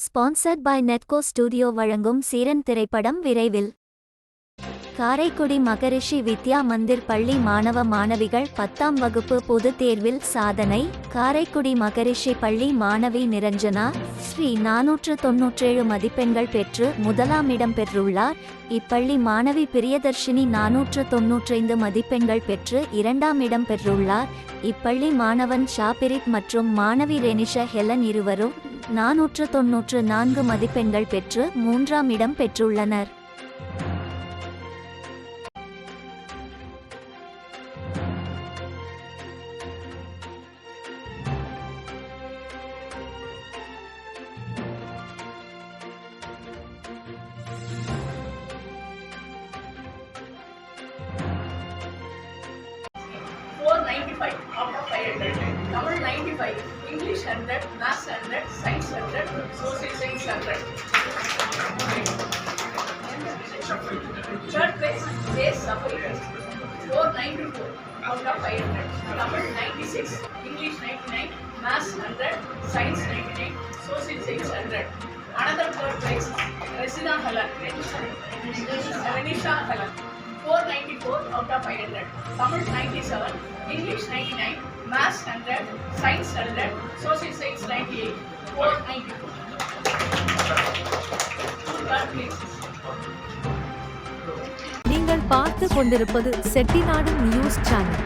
Sponsored by நெட்கோ studio வழங்கும் சீரன் திரைப்படம் விரைவில். காரைக்குடி மகரிஷி வித்யா மந்திர் பள்ளி மாணவ மாணவிகள் 10ஆம் வகுப்பு பொதுத் தேர்வில் சாதனை. காரைக்குடி மகரிஷி பள்ளி மாணவி நிரஞ்சனா ஸ்ரீ 497 மதிப்பெண்கள் பெற்று முதலாம் இடம் பெற்றுள்ளார். இப்பள்ளி மாணவி பிரியதர்ஷினி 495 மதிப்பெண்கள் பெற்று 2ஆம் இடம் பெற்றுள்ளார். இப்பள்ளி மாணவன் ஷாபிரித் மற்றும் மாணவி ரெனிஷா ஹெலன் இருவரும் 494 மதிப்பெண்கள் பெற்று 3ஆம் இடம் பெற்றுள்ளனர். out of 500, Tamil 95, English 100, Maths 100, Science 100, Social Science 100. Third place, J. Safari, 494 out of 500, Tamil 96, English 99, Maths 100, Science 99, Social Science 100. Another third place, Renisha Helen, 494 out of 500, Tamil 97, English 99, Maths 100, Science 100, Social Science 98, 492. நீங்கள் பார்த்து கொண்டிருப்பது Chettinad news channel.